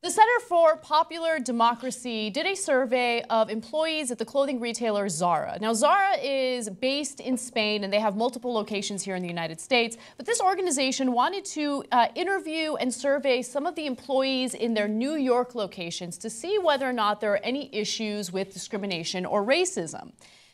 The Center for Popular Democracy did a survey of employees at the clothing retailer Zara. Now, Zara is based in Spain, and they have multiple locations here in the United States. But this organization wanted to interview and survey some of the employees in their New York locations to see whether or not there are any issues with discrimination or racism.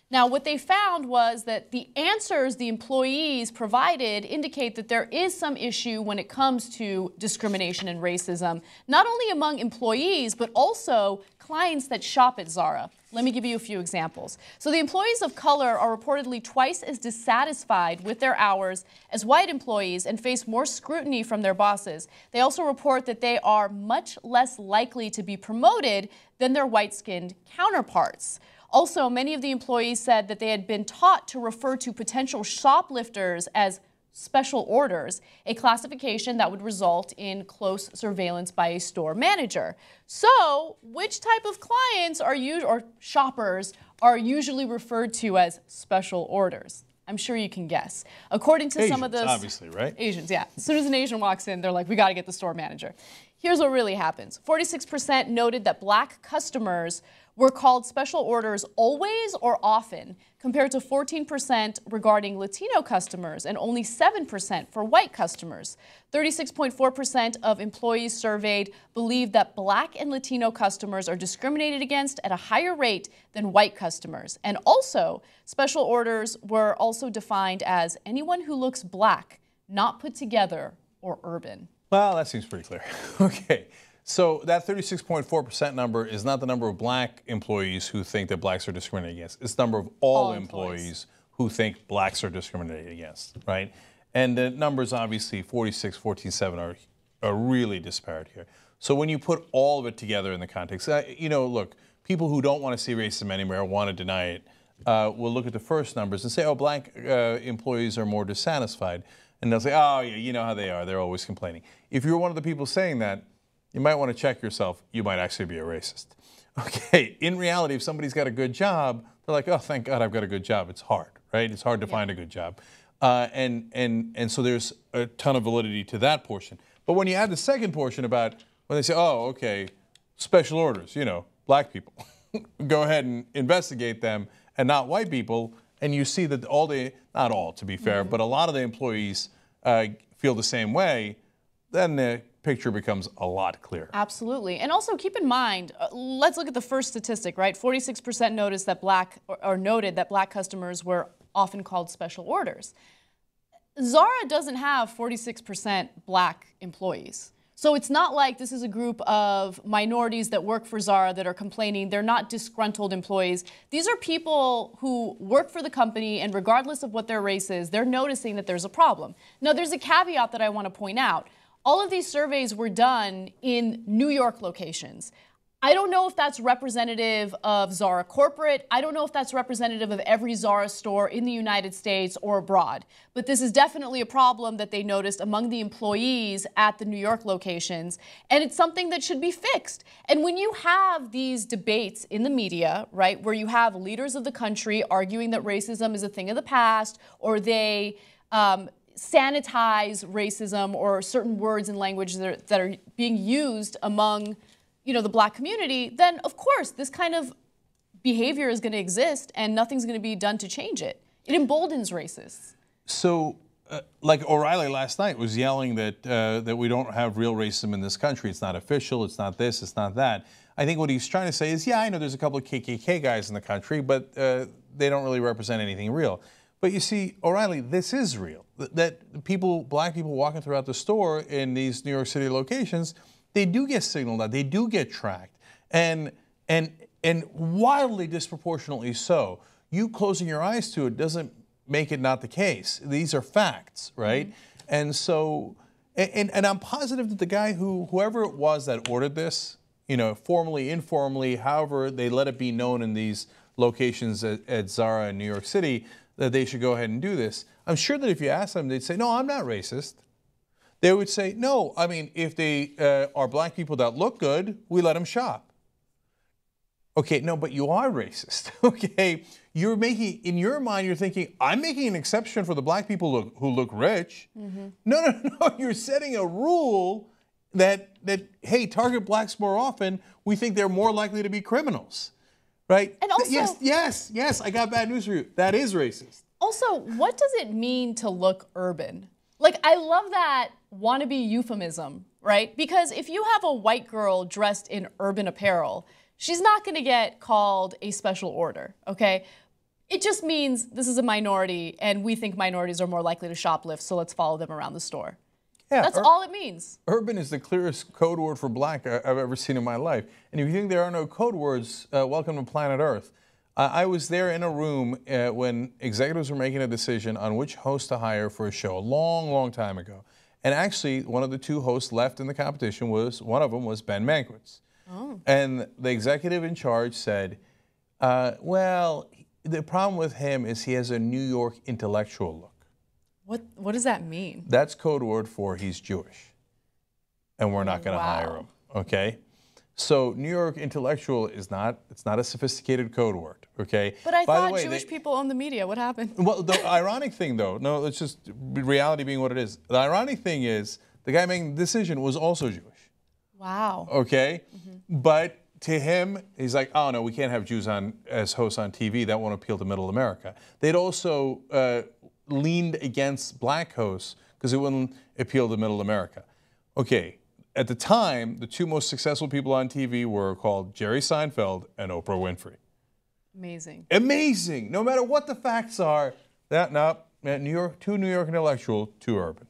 Now, what they found was that the answers the employees provided indicate that there is some issue when it comes to discrimination and racism, not only among employees, but also clients that shop at Zara. Let me give you a few examples. So the employees of color are reportedly twice as dissatisfied with their hours as white employees and face more scrutiny from their bosses. They also report that they are much less likely to be promoted than their white-skinned counterparts. Also, many of the employees said that they had been taught to refer to potential shoplifters as special orders, a classification that would result in close surveillance by a store manager. So, which type of clients or shoppers are usually referred to as special orders? I'm sure you can guess. According to some of the obviously, right? Asians, yeah. As soon as an Asian walks in, they're like, we got to get the store manager. Here's what really happens. 46% noted that black customers were called special orders always or often, compared to 14% regarding Latino customers and only 7% for white customers. 36.4% of employees surveyed believe that black and Latino customers are discriminated against at a higher rate than white customers. And also, special orders were also defined as anyone who looks black, not put together, or urban. Well, that seems pretty clear. Okay. So that 36.4% number is not the number of black employees who think that blacks are discriminated against. It's the number of all employees who think blacks are discriminated against, right? And the numbers, obviously, 46, 14, 7 are really disparate here. So when you put all of it together in the context, you know, look, people who don't want to see racism anywhere, want to deny it, will look at the first numbers and say, oh, black employees are more dissatisfied. And they'll say, oh, yeah, you know how they are. They're always complaining. If you're one of the people saying that, you might want to check yourself. You might actually be a racist. Okay, in reality, if somebody's got a good job, they're like, oh, thank God I've got a good job. It's hard, right? It's hard to find a good job. And so there's a ton of validity to that portion. But when you add the second portion about when they say, oh, okay, special orders, you know, black people, go ahead and investigate them and not white people, and you see that not all to be fair, but a lot of the employees feel the same way, then the picture becomes a lot clearer. Absolutely. And also keep in mind, let's look at the first statistic, right? 46% noticed that noted that black customers were often called special orders. Zara doesn't have 46% black employees. So it's not like this is a group of minorities that work for Zara that are complaining. They're not disgruntled employees. These are people who work for the company, and regardless of what their race is, they're noticing that there's a problem. Now, there's a caveat that I want to point out. All of these surveys were done in New York locations. I don't know if that's representative of Zara corporate. I don't know if that's representative of every Zara store in the United States or abroad. But this is definitely a problem that they noticed among the employees at the New York locations. And it's something that should be fixed. And when you have these debates in the media, right, where you have leaders of the country arguing that racism is a thing of the past, or they sanitize racism or certain words and language that are being used among, you know, the black community, then of course this kind of behavior is going to exist and nothing's going to be done to change it. It emboldens racists. So, like O'Reilly last night was yelling that we don't have real racism in this country. It's not official. It's not this. It's not that. I think what he's trying to say is, yeah, I know there's a couple of KKK guys in the country, but they don't really represent anything real. But you see, O'Reilly, this is real. That people, black people walking throughout the store in these New York City locations, they do get signaled out, they do get tracked, and wildly disproportionately so. You closing your eyes to it doesn't make it not the case. These are facts, right? And so, and I'm positive that the guy whoever it was that ordered this, you know, formally, informally, however they let it be known in these locations at Zara in New York City, that they should go ahead and do this. I'm sure that if you ask them, they'd say, no, I'm not racist. They would say, no, I mean, if they are black people that look good, we let them shop. Okay, no, but you are racist, okay? You're making, in your mind, you're thinking, I'm making an exception for the black people who look rich. No, you're setting a rule that hey, target blacks more often, we think they're more likely to be criminals, right? And also, yes, I got bad news for you. That is racist. Also, what does it mean to look urban? Like, I love that wannabe euphemism, right? Because if you have a white girl dressed in urban apparel, she's not going to get called a special order, okay? It just means this is a minority, and we think minorities are more likely to shoplift, so let's follow them around the store. Yeah, that's all it means. Urban is the clearest code word for black I've ever seen in my life. And if you think there are no code words, welcome to planet Earth. I was there in a room when executives were making a decision on which host to hire for a show a long, long time ago. And actually, one of the two hosts left in the competition one of them was Ben Mankiewicz. Oh. And the executive in charge said, well, the problem with him is he has a New York intellectual look. What does that mean? That's code word for he's Jewish. And we're not going to hire him, okay? So New York intellectual is not a sophisticated code word, okay? But I thought Jewish people own the media. What happened? Well, the ironic thing, though, no, it's just reality being what it is. The ironic thing is the guy making the decision was also Jewish. Wow. Okay? Mm-hmm. But to him, he's like, oh, no, we can't have Jews as hosts on TV. That won't appeal to middle America. They'd also leaned against black hosts because it wouldn't appeal to middle America. Okay. At the time, the two most successful people on TV were called Jerry Seinfeld and Oprah Winfrey. Amazing. Amazing. No matter what the facts are, New York, too New York intellectual, too urban.